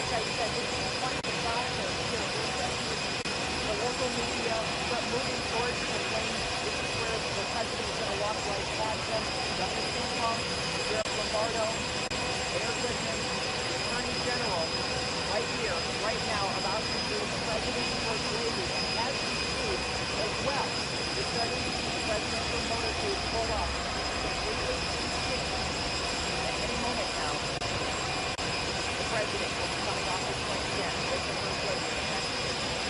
like I said, this is quite the process here. The local media, but moving sources are saying this is where the president is going to walk right past them. Governor Trump, Sheriff Lombardo, Mayor Goodman, the Attorney General, right here, right now, about to greet the President and First Lady. And as we speak, as well, we're starting to see the presidential motorcade pull up completely in sync. At any moment now, the president will be coming off his plane again with the First Lady in the next station.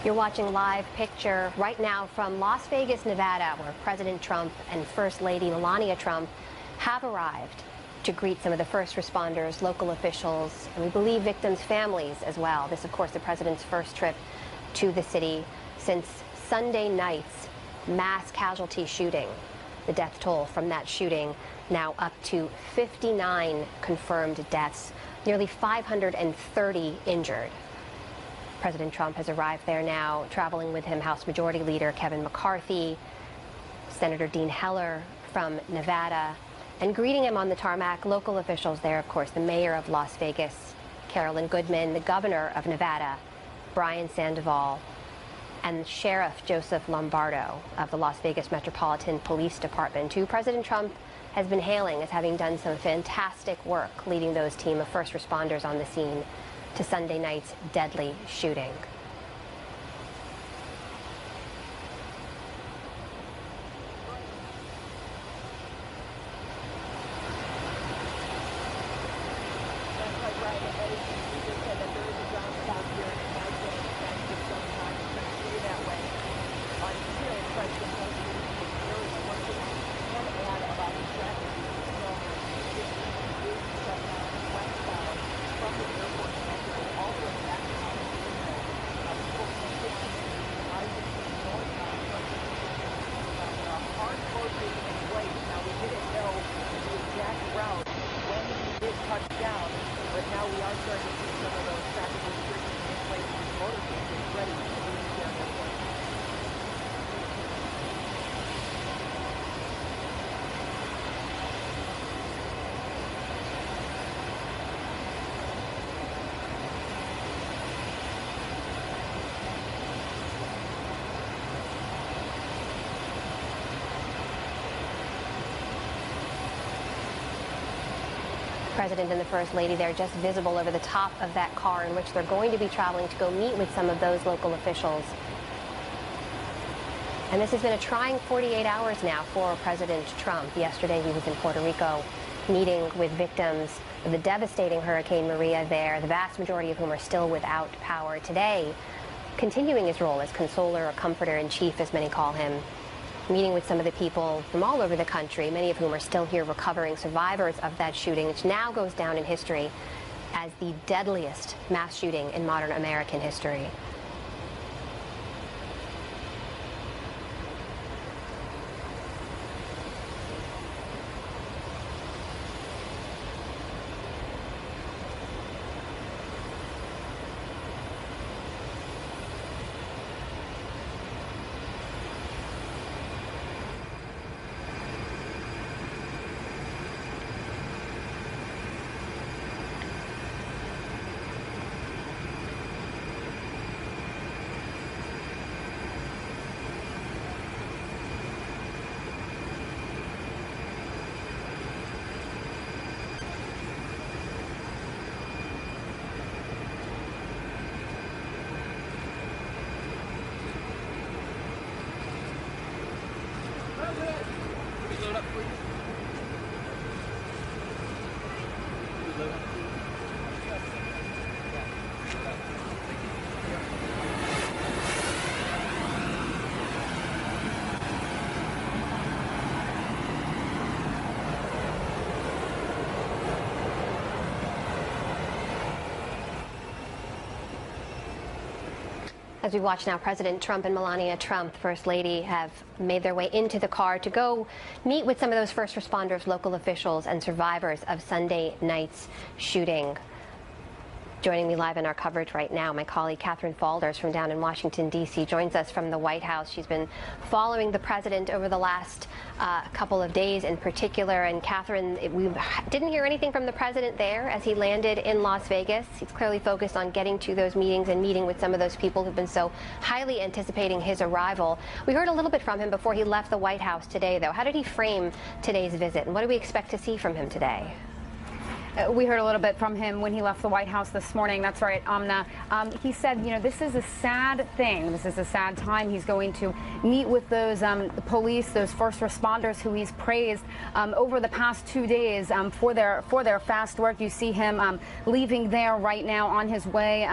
You're watching live picture right now from Las Vegas, Nevada, where President Trump and First Lady Melania Trump have arrived to greet some of the first responders, local officials, and we believe victims' families as well. This, of course, the president's first trip to the city since Sunday night's mass casualty shooting. The death toll from that shooting now up to 59 confirmed deaths, nearly 530 injured. President Trump has arrived there now, traveling with him House Majority Leader Kevin McCarthy, Senator Dean Heller from Nevada, and greeting him on the tarmac, local officials there, of course, the mayor of Las Vegas, Carolyn Goodman, the governor of Nevada, Brian Sandoval, and Sheriff Joseph Lombardo of the Las Vegas Metropolitan Police Department, who President Trump has been hailing as having done some fantastic work leading those team of first responders on the scene to Sunday night's deadly shooting. President and the First Lady there, just visible over the top of that car in which they're going to be traveling to go meet with some of those local officials. And this has been a trying 48 hours now for President Trump. Yesterday he was in Puerto Rico meeting with victims of the devastating Hurricane Maria there, the vast majority of whom are still without power. Today, continuing his role as consoler or comforter-in-chief, as many call him, meeting with some of the people from all over the country, many of whom are still here recovering, survivors of that shooting, which now goes down in history as the deadliest mass shooting in modern American history. As we watch now, President Trump and Melania Trump, the First Lady, have made their way into the car to go meet with some of those first responders, local officials, and survivors of Sunday night's shooting. Joining me live in our coverage right now, my colleague Catherine Falders from down in Washington, D.C. joins us from the White House. She's been following the president over the last couple of days in particular. And Catherine, we didn't hear anything from the president there as he landed in Las Vegas. He's clearly focused on getting to those meetings and meeting with some of those people who've been so highly anticipating his arrival. We heard a little bit from him before he left the White House today, though. How did he frame today's visit, and what do we expect to see from him today? We heard a little bit from him when he left the White House this morning. That's right, Amna. He said, you know, this is a sad thing. This is a sad time. He's going to meet with those police, those first responders who he's praised over the past 2 days for their fast work. You see him leaving there right now on his way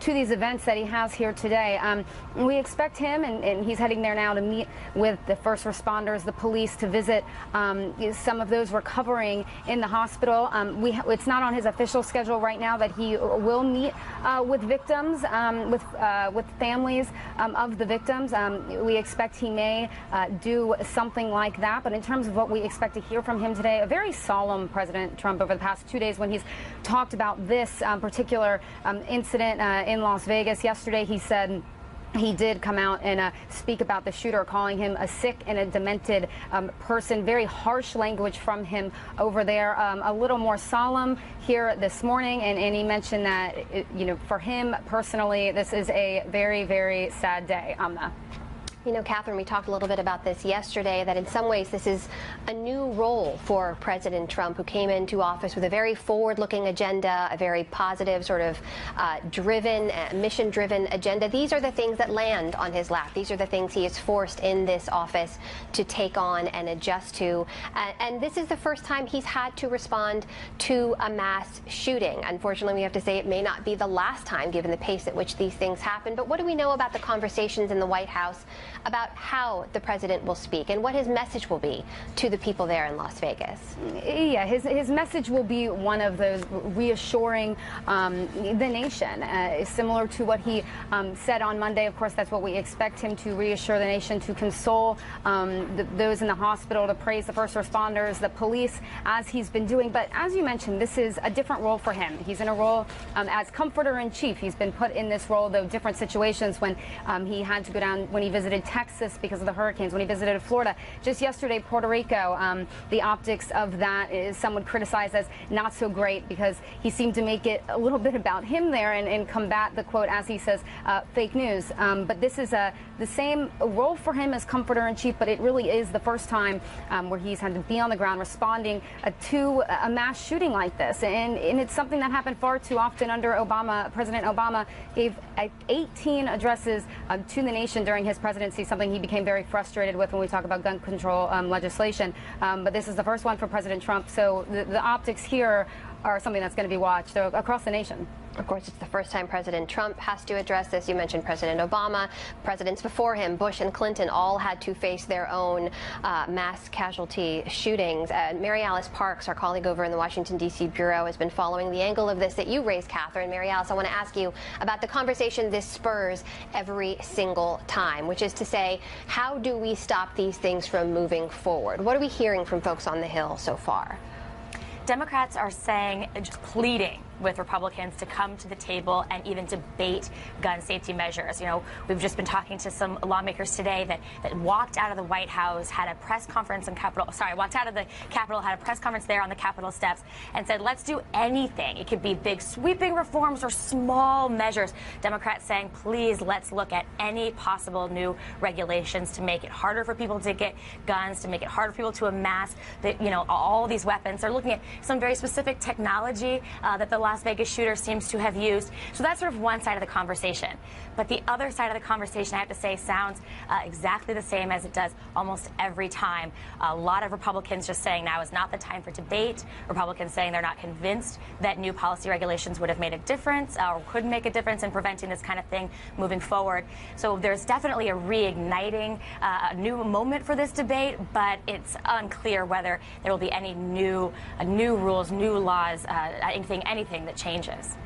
to these events that he has here today. We expect him, and he's heading there now to meet with the first responders, the police, to visit some of those recovering in the hospital. It's not on his official schedule right now that he will meet with victims, with families of the victims. We expect he may do something like that. But in terms of what we expect to hear from him today, a very solemn President Trump over the past 2 days when he's talked about this particular incident in Las Vegas. Yesterday, he said he did come out and speak about the shooter, calling him a sick and a demented person. Very harsh language from him over there. A little more solemn here this morning, and he mentioned that, you know, for him personally, this is a very, very sad day. You know, Catherine, we talked a little bit about this yesterday, that in some ways this is a new role for President Trump, who came into office with a very forward-looking agenda, a very positive, sort of mission-driven agenda. These are the things that land on his lap. These are the things he is forced in this office to take on and adjust to. And this is the first time he's had to respond to a mass shooting. Unfortunately, we have to say it may not be the last time, given the pace at which these things happen. But what do we know about the conversations in the White House about how the president will speak and what his message will be to the people there in Las Vegas? Yeah, his message will be one of those reassuring the nation, similar to what he said on Monday. Of course, that's what we expect him to reassure the nation, to console those in the hospital, to praise the first responders, the police, as he's been doing. But as you mentioned, this is a different role for him. He's in a role as comforter-in-chief. He's been put in this role, though different situations, when he had to go down, when he visited Texas because of the hurricanes, when he visited Florida. Just yesterday, Puerto Rico, the optics of that is some would criticize as not so great because he seemed to make it a little bit about him there and combat the, quote, as he says, fake news. But this is the same role for him as comforter-in-chief, but it really is the first time where he's had to be on the ground responding to a mass shooting like this. And it's something that happened far too often under Obama. President Obama gave 18 addresses to the nation during his presidency, something he became very frustrated with when we talk about gun control legislation. But this is the first one for President Trump, so the optics here are something that's going to be watched across the nation. Of course, it's the first time President Trump has to address this. You mentioned President Obama. Presidents before him, Bush and Clinton, all had to face their own mass casualty shootings. Mary Alice Parks, our colleague over in the Washington, D.C. Bureau, has been following the angle of this that you raised, Catherine. Mary Alice, I want to ask you about the conversation this spurs every single time, which is to say, how do we stop these things from moving forward? What are we hearing from folks on the Hill so far? Democrats are saying, just pleading with Republicans to come to the table and even debate gun safety measures. You know, we've just been talking to some lawmakers today that walked out of the White House, had a press conference in walked out of the Capitol, had a press conference there on the Capitol steps and said, let's do anything. It could be big sweeping reforms or small measures. Democrats saying, please, let's look at any possible new regulations to make it harder for people to get guns, to make it harder for people to amass all these weapons. They're looking at some very specific technology that the Las Vegas shooter seems to have used. So that's sort of one side of the conversation. But the other side of the conversation, I have to say, sounds exactly the same as it does almost every time. A lot of Republicans just saying now is not the time for debate. Republicans saying they're not convinced that new policy regulations would have made a difference or could make a difference in preventing this kind of thing moving forward. So there's definitely a reigniting, a new moment for this debate, but it's unclear whether there will be any new rules, new laws, anything that changes.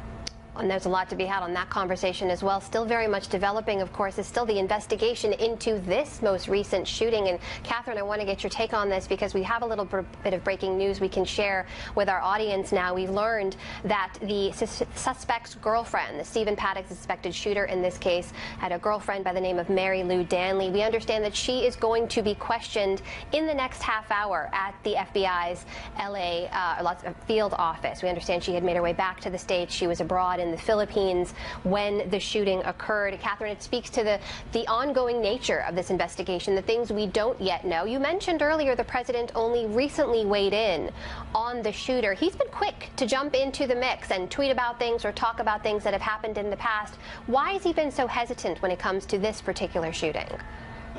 And there's a lot to be had on that conversation as well. Still very much developing, of course, is still the investigation into this most recent shooting. And Catherine, I want to get your take on this because we have a little bit of breaking news we can share with our audience now. We've learned that the suspect's girlfriend, the Stephen Paddock suspected shooter in this case, had a girlfriend by the name of Mary Lou Danley. We understand that she is going to be questioned in the next half hour at the FBI's LA field office. We understand she had made her way back to the States. She was abroad in the Philippines when the shooting occurred. Catherine, it speaks to the ongoing nature of this investigation, the things we don't yet know. You mentioned earlier the president only recently weighed in on the shooter. He's been quick to jump into the mix and tweet about things or talk about things that have happened in the past. Why has he been so hesitant when it comes to this particular shooting?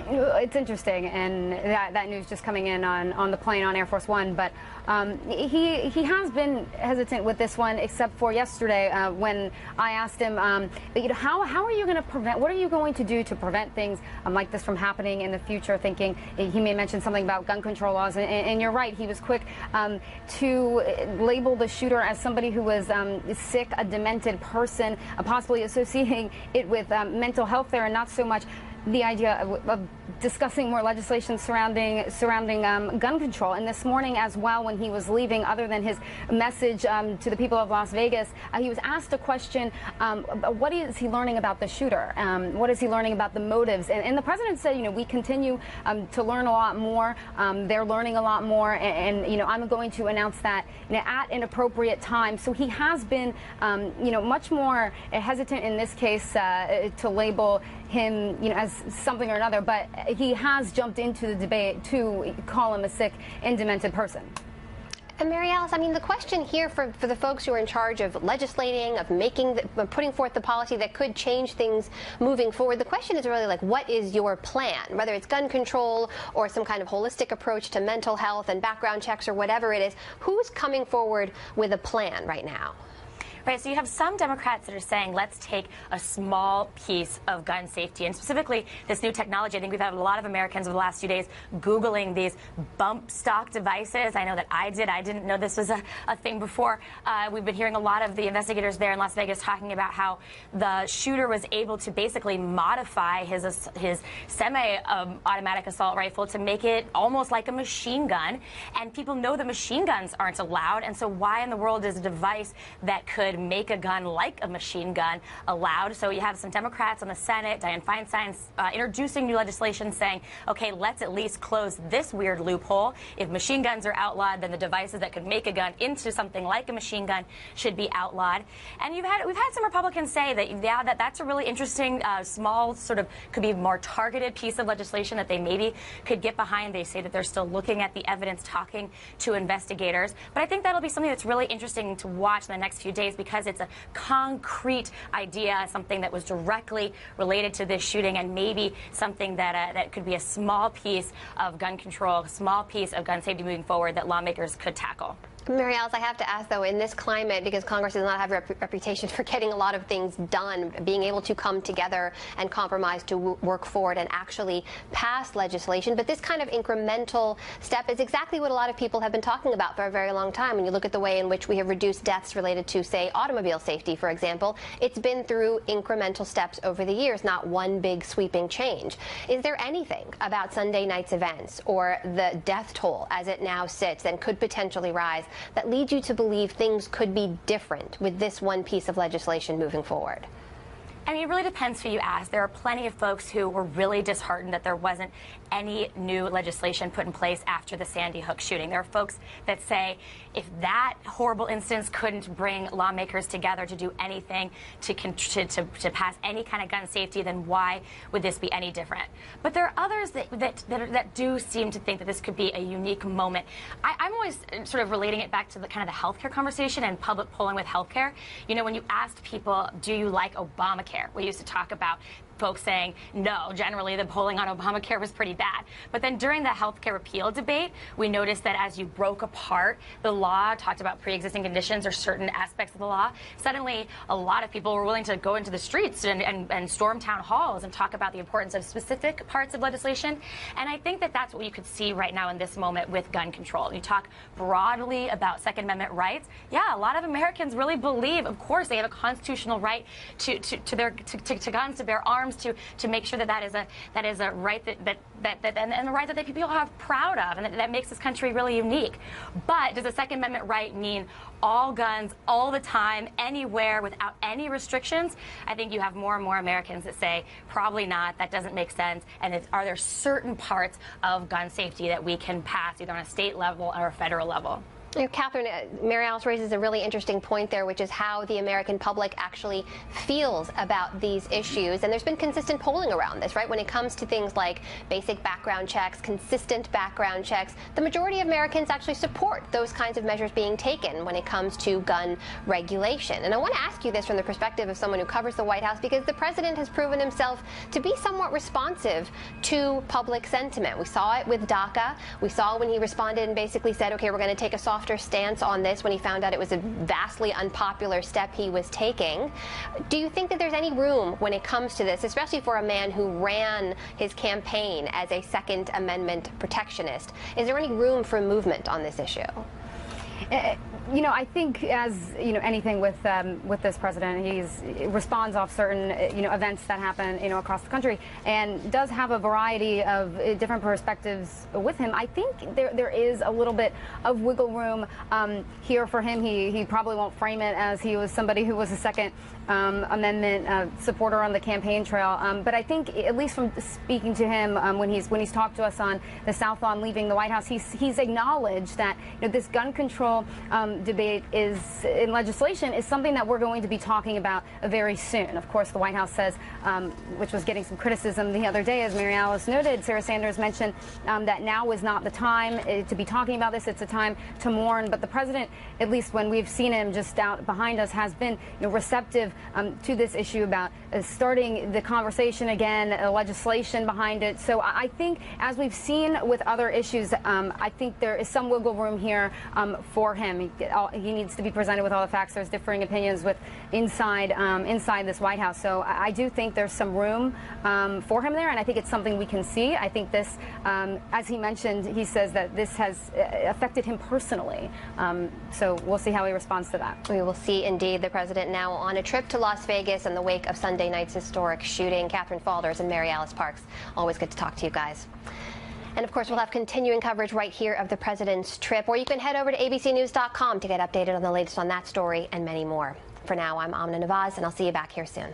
It's interesting, and that news just coming in on the plane on Air Force One. But he has been hesitant with this one, except for yesterday when I asked him, how are you going to prevent? What are you going to do to prevent things like this from happening in the future? Thinking he may mention something about gun control laws, and you're right. He was quick to label the shooter as somebody who was sick, a demented person, possibly associating it with mental health there, and not so much the idea of discussing more legislation surrounding gun control. And this morning as well, when he was leaving, other than his message to the people of Las Vegas, he was asked a question, what is he learning about the shooter? What is he learning about the motives? And the president said, we continue to learn a lot more. They're learning a lot more, and I'm going to announce that at an appropriate time. So he has been, much more hesitant in this case to label him, as something or another, but he has jumped into the debate to call him a sick and demented person. And Mary Alice, the question here for the folks who are in charge of legislating, of putting forth the policy that could change things moving forward, the question is really what is your plan? Whether it's gun control or some kind of holistic approach to mental health and background checks or whatever it is, who's coming forward with a plan right now? Right, so you have some Democrats that are saying, let's take a small piece of gun safety, and specifically this new technology. I think we've had a lot of Americans over the last few days Googling these bump stock devices. I know that I did. I didn't know this was a thing before. We've been hearing a lot of the investigators there in Las Vegas talking about how the shooter was able to basically modify his semi-automatic assault rifle to make it almost like a machine gun. And people know that machine guns aren't allowed, and so why in the world is a device that could could make a gun like a machine gun allowed. So you have some Democrats in the Senate, Dianne Feinstein, introducing new legislation saying, okay, let's at least close this weird loophole. If machine guns are outlawed, then the devices that could make a gun into something like a machine gun should be outlawed. And we've had some Republicans say that, yeah, that's a really interesting, small, sort of, could be more targeted piece of legislation that they maybe could get behind. They say that they're still looking at the evidence, talking to investigators. But I think that'll be something that's really interesting to watch in the next few days, because it's a concrete idea, something that was directly related to this shooting, and maybe something that could be a small piece of gun control, a small piece of gun safety moving forward that lawmakers could tackle. Mary Alice, I have to ask, though, in this climate, because Congress does not have a reputation for getting a lot of things done, being able to come together and compromise to work forward and actually pass legislation, but this kind of incremental step is exactly what a lot of people have been talking about for a very long time. When you look at the way in which we have reduced deaths related to, say, automobile safety, for example, it's been through incremental steps over the years, not one big sweeping change. Is there anything about Sunday night's events or the death toll as it now sits and could potentially rise that leads you to believe things could be different with this one piece of legislation moving forward? I mean, it really depends who you ask. There are plenty of folks who were really disheartened that there wasn't any new legislation put in place after the Sandy Hook shooting. There are folks that say if that horrible instance couldn't bring lawmakers together to do anything to pass any kind of gun safety, then why would this be any different? But there are others that do seem to think that this could be a unique moment. I'm always sort of relating it back to the kind of the healthcare conversation and public polling with healthcare. You know, when you asked people, do you like Obamacare? We used to talk about folks saying no. Generally, the polling on Obamacare was pretty bad. But then during the health care repeal debate, we noticed that as you broke apart the law, talked about pre-existing conditions or certain aspects of the law, suddenly a lot of people were willing to go into the streets and storm town halls and talk about the importance of specific parts of legislation. And I think that that's what you could see right now in this moment with gun control. You talk broadly about Second Amendment rights. Yeah, a lot of Americans really believe, of course, they have a constitutional right to guns, to bear arms, to make sure that is a right and the right that people are proud of, and that makes this country really unique. But does the Second Amendment right mean all guns, all the time, anywhere, without any restrictions? I think you have more and more Americans that say probably not. That doesn't make sense. And are there certain parts of gun safety that we can pass either on a state level or a federal level? You know, Catherine, Mary Alice raises a really interesting point there, which is how the American public actually feels about these issues. And there's been consistent polling around this, right? When it comes to things like basic background checks, consistent background checks, the majority of Americans actually support those kinds of measures being taken when it comes to gun regulation. And I want to ask you this from the perspective of someone who covers the White House, because the president has proven himself to be somewhat responsive to public sentiment. We saw it with DACA. We saw when he responded and basically said, okay, we're going to take a soft stance on this when he found out it was a vastly unpopular step he was taking. Do you think that there's any room when it comes to this, especially for a man who ran his campaign as a Second Amendment protectionist? Is there any room for movement on this issue? You know, I think, as you know, anything with this president, he responds off certain events that happen across the country, and does have a variety of different perspectives with him. I think there is a little bit of wiggle room here for him. He probably won't frame it as he was somebody who was a Second Amendment supporter on the campaign trail, but I think, at least from speaking to him when he's talked to us on the South Lawn leaving the White House, he's acknowledged that this gun control debate in legislation is something that we're going to be talking about very soon. Of course, the White House says, which was getting some criticism the other day, as Mary Alice noted, Sarah Sanders mentioned that now is not the time to be talking about this. It's a time to mourn. But the president, at least when we've seen him just out behind us, has been receptive to this issue about starting the conversation again, legislation behind it. So I think, as we've seen with other issues, I think there is some wiggle room here for him. He needs to be presented with all the facts. There's differing opinions inside this White House. So I do think there's some room for him there, and I think it's something we can see. I think this, as he mentioned, he says that this has affected him personally. So we'll see how he responds to that. We will see, indeed. The president now on a trip to Las Vegas in the wake of Sunday night's historic shooting. Catherine Faulders and Mary Alice Parks, always good to talk to you guys. And of course, we'll have continuing coverage right here of the president's trip, or you can head over to abcnews.com to get updated on the latest on that story and many more. For now, I'm Amna Nawaz, and I'll see you back here soon.